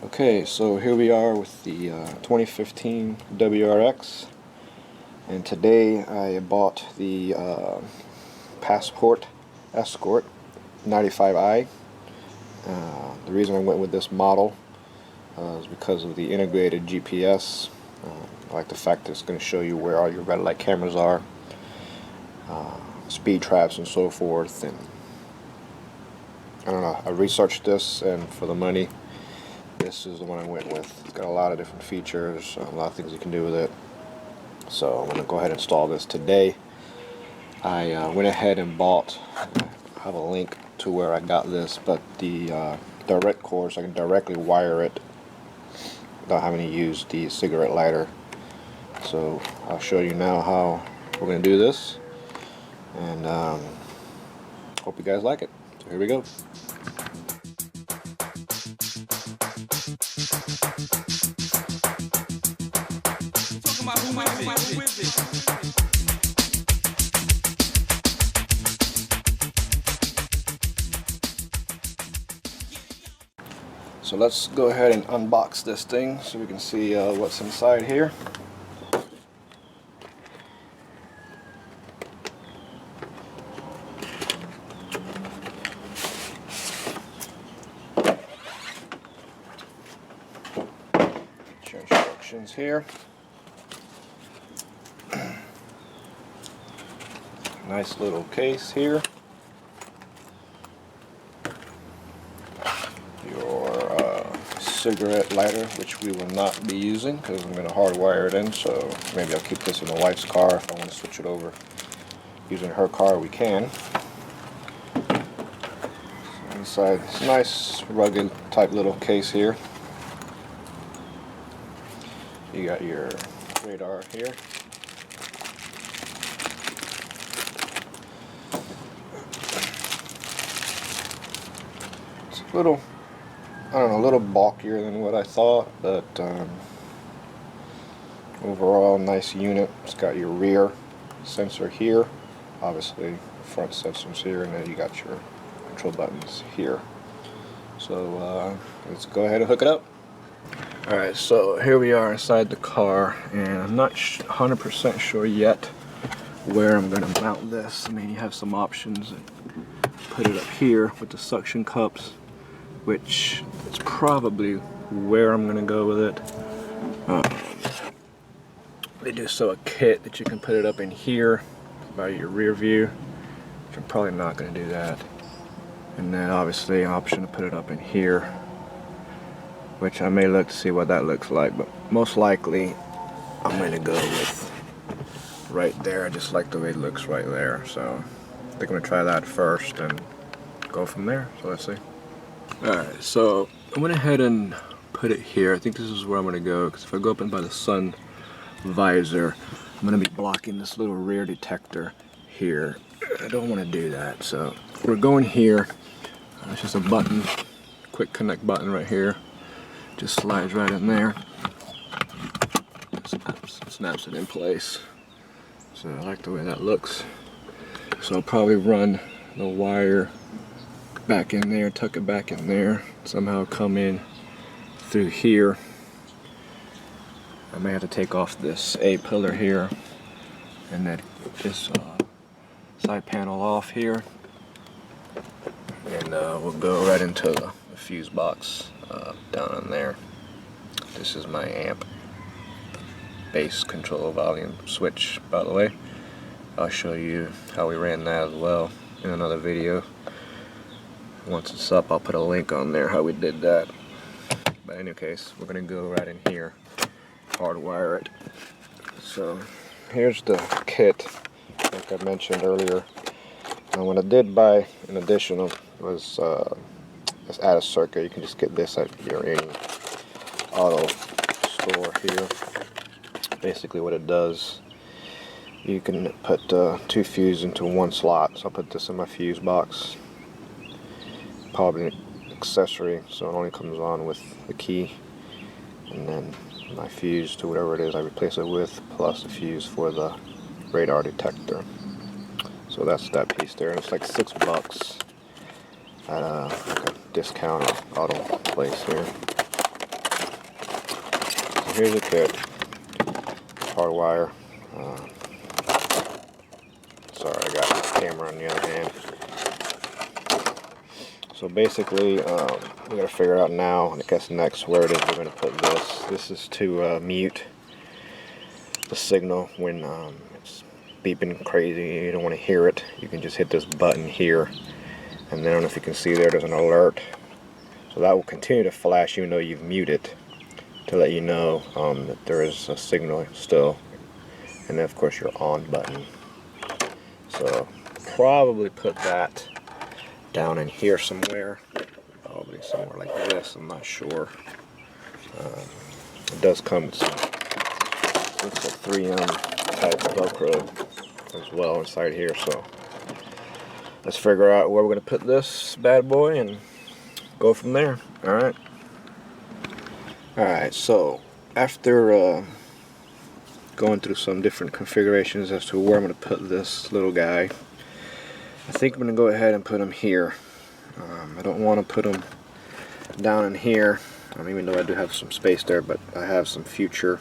Okay, so here we are with the 2015 WRX, and today I bought the Passport Escort 95i. The reason I went with this model is because of the integrated GPS. I like the fact that it's going to show you where all your red light cameras are, speed traps and so forth. And I don't know, I researched this, and for the money, this is the one I went with. It's got a lot of different features, a lot of things you can do with it. So I'm going to go ahead and install this today. I went ahead and bought, I have a link to where I got this, but the direct cord, so I can directly wire it without having to use the cigarette lighter. So I'll show you now how we're going to do this, and hope you guys like it. So here we go. So let's go ahead and unbox this thing so we can see what's inside here. Your instructions here. Nice little case here. Your cigarette lighter, which we will not be using because I'm going to hardwire it in, so maybe I'll keep this in my wife's car. If I want to switch it over using her car, we can. So inside, it's a nice rugged type little case here. You got your radar here. It's a little, I don't know, a little bulkier than what I thought, but overall nice unit. It's got your rear sensor here, obviously front sensors here, and then you got your control buttons here. So let's go ahead and hook it up. Alright, so here we are inside the car, and I'm not 100% sure yet where I'm going to mount this. I mean, you have some options. Put it up here with the suction cups, which is probably where I'm going to go with it. They do sell a kit that you can put it up in here by your rear view, which I'm probably not going to do that. And then obviously an option to put it up in here, which I may look to see what that looks like, but most likely I'm going to go with right there. I just like the way it looks right there, so I think I'm going to try that first and go from there. So let's see. Alright, so I went ahead and put it here. I think this is where I'm going to go, because if I go up in by the sun visor, I'm going to be blocking this little rear detector here. I don't want to do that, so we're going here. It's just a button, quick connect button right here. Just slides right in there. Snaps it in place. So I like the way that looks. So I'll probably run the wire back in there, tuck it back in there, somehow come in through here. I may have to take off this A pillar here, and then this side panel off here, and we'll go right into the fuse box down in there. This is my amp bass control volume switch, by the way. I'll show you how we ran that as well in another video. Once it's up, I'll put a link on there how we did that. But in any case, we're going to go right in here, hardwire it. So here's the kit, like I mentioned earlier. And what I did buy in addition was this add a circuit. You can just get this at your any auto store here. Basically what it does, you can put two fuses into one slot. So I'll put this in my fuse box. Probably an accessory, so it only comes on with the key, and then my fuse to whatever it is I replace it with, plus a fuse for the radar detector. So that's that piece there, and it's like $6 at like a discount or auto place here. here's the kit. Hard wire. Sorry, I got the camera on the other hand. So basically, we gotta figure out now, and I guess next, where it is we're gonna put this. This is to mute the signal when it's beeping crazy. You don't want to hear it. You can just hit this button here, and then I don't know if you can see there's an alert. So that will continue to flash even though you've muted, to let you know that there is a signal still. And then of course your on button. So probably put that down in here somewhere. Probably somewhere like this, I'm not sure. It does come with some, looks like 3M type Velcro as well inside here. So let's figure out where we're gonna put this bad boy and go from there. Alright, so after going through some different configurations as to where I'm going to put this little guy, I think I'm going to go ahead and put him here. I don't want to put him down in here, even though I do have some space there, but I have some future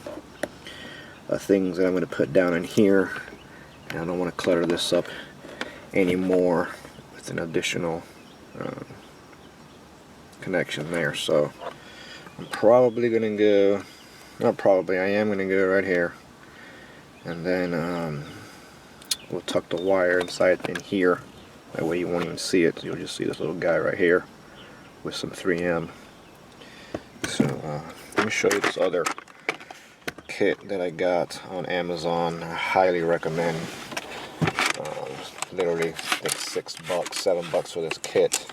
things that I'm going to put down in here, and I don't want to clutter this up anymore with an additional connection there. So I'm probably going to go, not probably, I am going to go right here, and then we'll tuck the wire inside in here. That way you won't even see it. You'll just see this little guy right here with some 3M. So let me show you this other kit that I got on Amazon. I highly recommend. Literally, I think $6, $7 for this kit.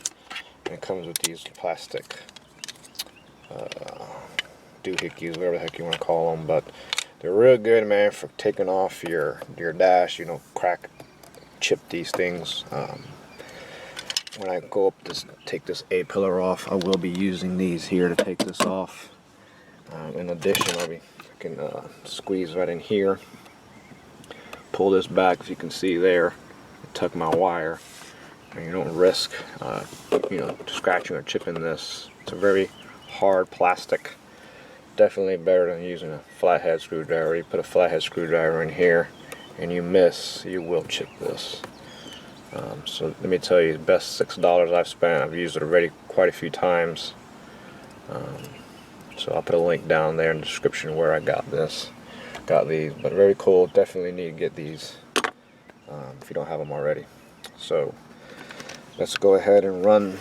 And it comes with these plastic doohickeys, whatever the heck you want to call them, but they're real good, man, for taking off your dash. You know, crack, chip these things. When I go up this, take this A-pillar off, I will be using these here to take this off. In addition, I can squeeze right in here, pull this back, as you can see there, tuck my wire, and you don't risk scratching or chipping this. It's a very hard plastic. Definitely better than using a flathead screwdriver. You put a flathead screwdriver in here and you miss, you will chip this. So let me tell you, the best $6 I've spent. I've used it already quite a few times. So I'll put a link down there in the description where I got these, but very cool. Definitely need to get these if you don't have them already. So let's go ahead and run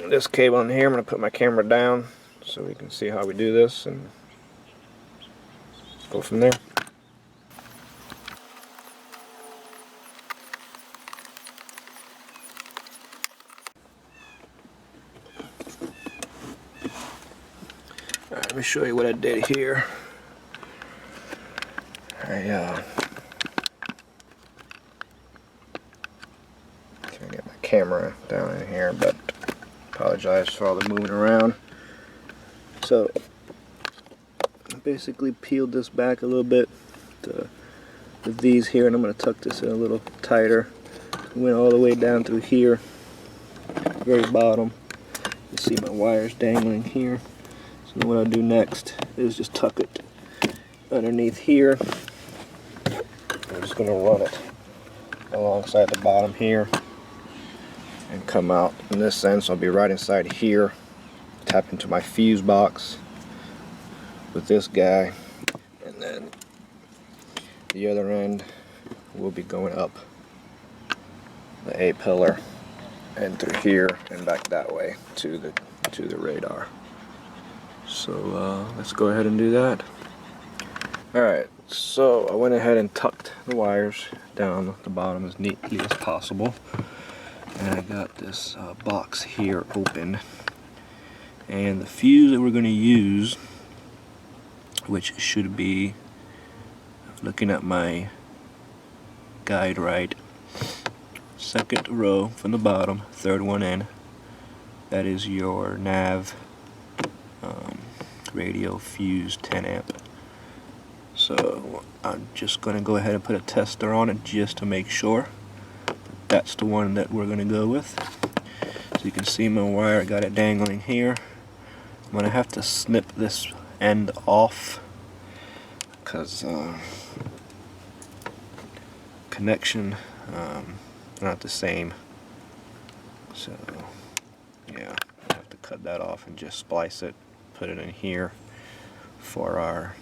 this cable in here. I'm going to put my camera down so we can see how we do this and go from there. Alright, let me show you what I did here. I can't get my camera down in here, but apologize for all the moving around. So basically peeled this back a little bit with these here, and I'm going to tuck this in a little tighter. Went all the way down through here, very bottom. You see my wires dangling here. So what I'll do next is just tuck it underneath here. I'm just going to run it alongside the bottom here and come out in this end. So I'll be right inside here. Tap into my fuse box with this guy, and then the other end will be going up the A-pillar and through here and back that way to the radar. So let's go ahead and do that. Alright, so I went ahead and tucked the wires down the bottom as neatly as possible, and I got this box here open. And the fuse that we're going to use, which should be, looking at my guide right, second row from the bottom, third one in, that is your nav radio fuse 10 amp. So I'm just going to go ahead and put a tester on it just to make sure that's the one that we're going to go with. So you can see my wire, I got it dangling here. I'm going to have to snip this end off because connection not the same. So yeah, I have to cut that off and just splice it, put it in here for our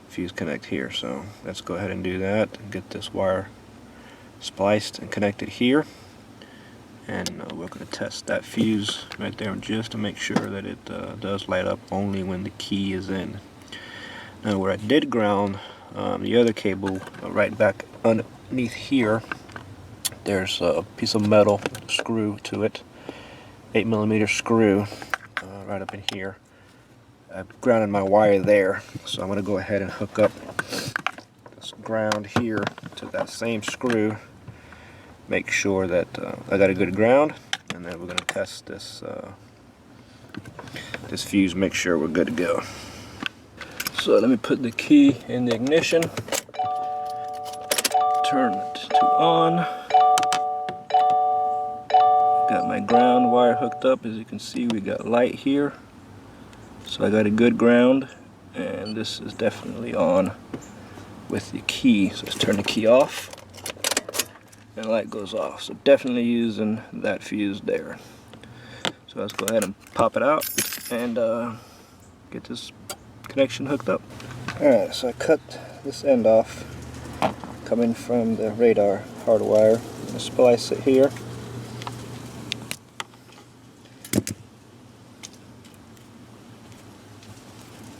fuse connect here. So let's go ahead and do that and get this wire spliced and connected here, and we're going to test that fuse right there just to make sure that it does light up only when the key is in. Now where I did ground the other cable right back underneath here, there's a piece of metal screw to it, 8mm screw right up in here. I've grounded my wire there, so I'm going to go ahead and hook up this ground here to that same screw, make sure that I got a good ground, and then we're going to test this this fuse, make sure we're good to go. So let me put the key in the ignition, turn it to on. Got my ground wire hooked up. As you can see, we got light here, so I got a good ground, and this is definitely on with the key. So let's turn the key off and the light goes off. So definitely using that fuse there. So let's go ahead and pop it out and get this connection hooked up. Alright, so I cut this end off coming from the radar hard wire. I'm going to splice it here.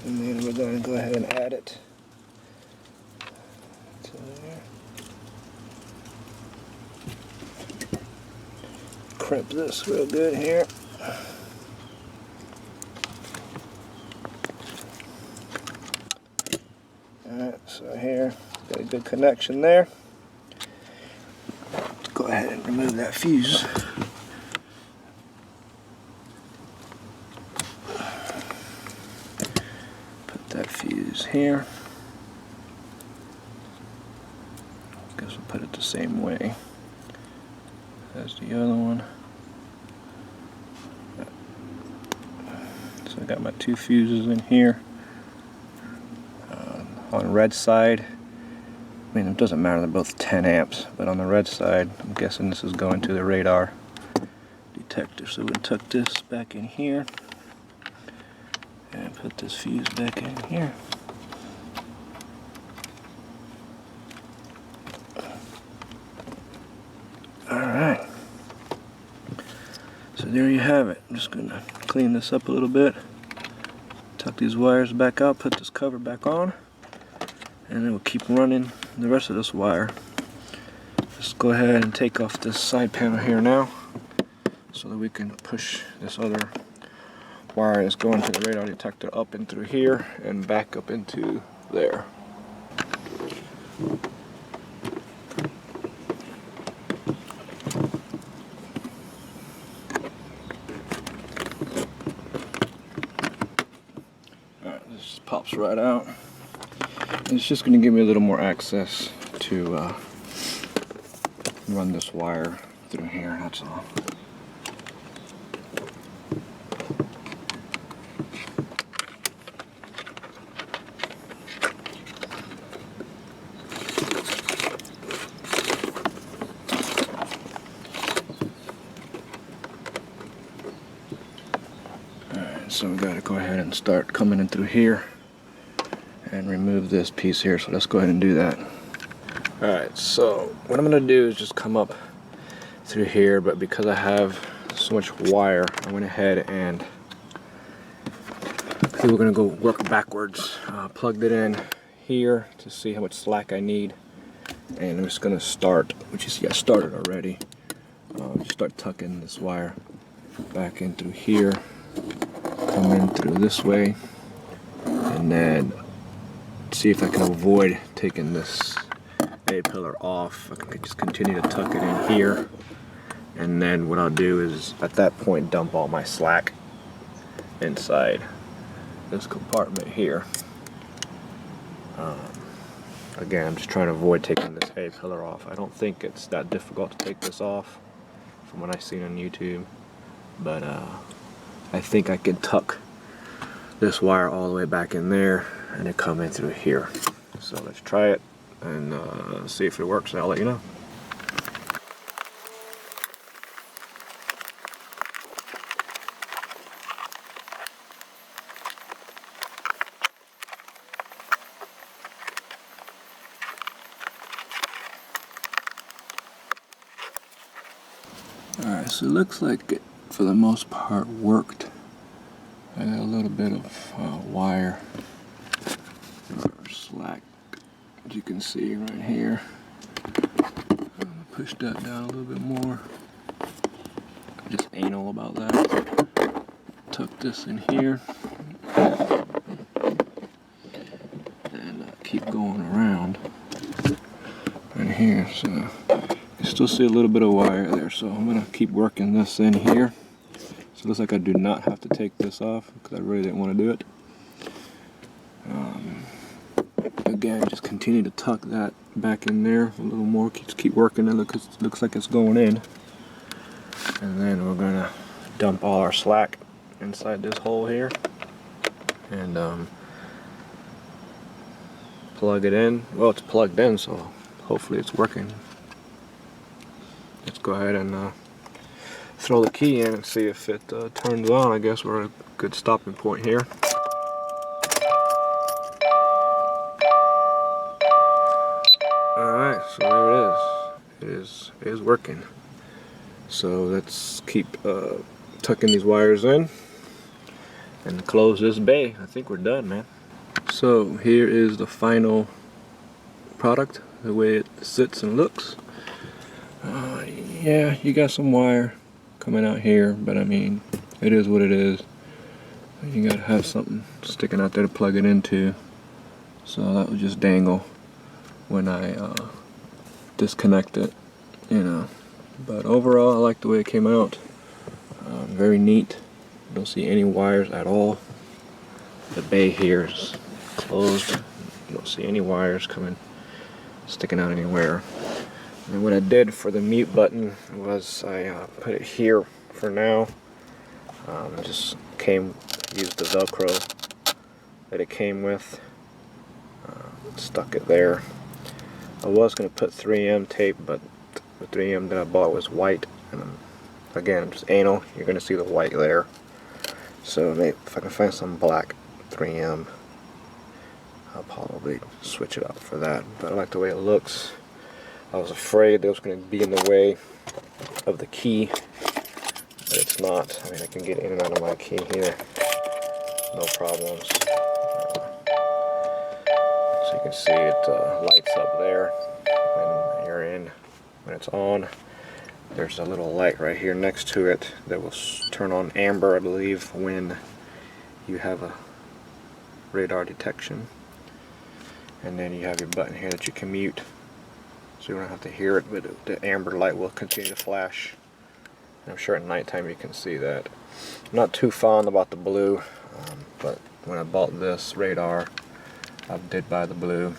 And then we're going to go ahead and add it to there. Crimp this real good here. Alright, so here, got a good connection there. Let's go ahead and remove that fuse. Put that fuse here. Guess we'll put it the same way as the other one. So I got my two fuses in here. On the red side, I mean, it doesn't matter, they're both 10 amps, but on the red side, I'm guessing this is going to the radar detector. So we'll tuck this back in here and put this fuse back in here. Alright, so there you have it. I'm just going to clean this up a little bit, tuck these wires back out, put this cover back on, and then we'll keep running the rest of this wire. Just go ahead and take off this side panel here now so that we can push this other wire that's going to the radar detector up and through here and back up into there. Alright, this pops right out. It's just going to give me a little more access to run this wire through here, that's all. Alright, so we got to go ahead and start coming in through here and remove this piece here, so let's go ahead and do that. Alright, so what I'm going to do is just come up through here, but because I have so much wire, I went ahead and I think we're going to go work backwards. Plugged it in here to see how much slack I need, and I'm just going to start, which you see I started already. Just start tucking this wire back in through here, come in through this way, and then see if I can avoid taking this A-pillar off. I can just continue to tuck it in here, and then what I'll do is at that point dump all my slack inside this compartment here. Again, I'm just trying to avoid taking this A-pillar off. I don't think it's that difficult to take this off from what I've seen on YouTube, but I think I can tuck this wire all the way back in there and it come in through here. So let's try it and see if it works, and I'll let you know. Alright, so it looks like it, for the most part, worked. I got a little bit of wire or slack, as you can see right here. I'm gonna push that down a little bit more. Just anal about that. Tuck this in here and keep going around in here. So you still see a little bit of wire there, so I'm gonna keep working this in here. So it looks like I do not have to take this off because I really didn't want to do it. Again, just continue to tuck that back in there a little more. Just keep working it. Looks like it's going in. And then we're gonna dump all our slack inside this hole here and plug it in. Well, it's plugged in, so hopefully it's working. Let's go ahead and throw the key in and see if it turns on. I guess we're at a good stopping point here. Alright, so there it is. It is working. So let's keep tucking these wires in and close this bay. I think we're done, man. So here is the final product, the way it sits and looks. Yeah, you got some wire coming out here, but I mean, it is what it is. You gotta have something sticking out there to plug it into. So that would just dangle when I disconnect it, you know. But overall, I like the way it came out. Very neat. Don't see any wires at all. The bay here is closed. You don't see any wires sticking out anywhere. And what I did for the mute button was I put it here for now. Just used the Velcro that it came with. Stuck it there. I was going to put 3M tape, but the 3M that I bought was white. And again, just anal. You're going to see the white there. So maybe if I can find some black 3M, I'll probably switch it up for that. But I like the way it looks. I was afraid that it was going to be in the way of the key, but it's not. I mean, I can get in and out of my key here, no problems. So you can see it lights up there when you're in. When it's on, there's a little light right here next to it that will turn on amber, I believe, when you have a radar detection. And then you have your button here that you can mute, so you don't have to hear it, but the amber light will continue to flash. And I'm sure at nighttime you can see that. I'm not too fond about the blue, but when I bought this radar, I did buy the blue.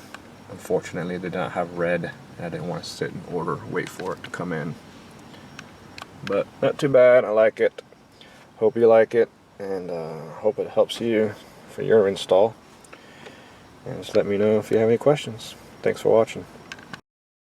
Unfortunately, they did not have red, and I didn't want to sit and wait for it to come in. But not too bad. I like it. Hope you like it, and hope it helps you for your install. And just let me know if you have any questions. Thanks for watching.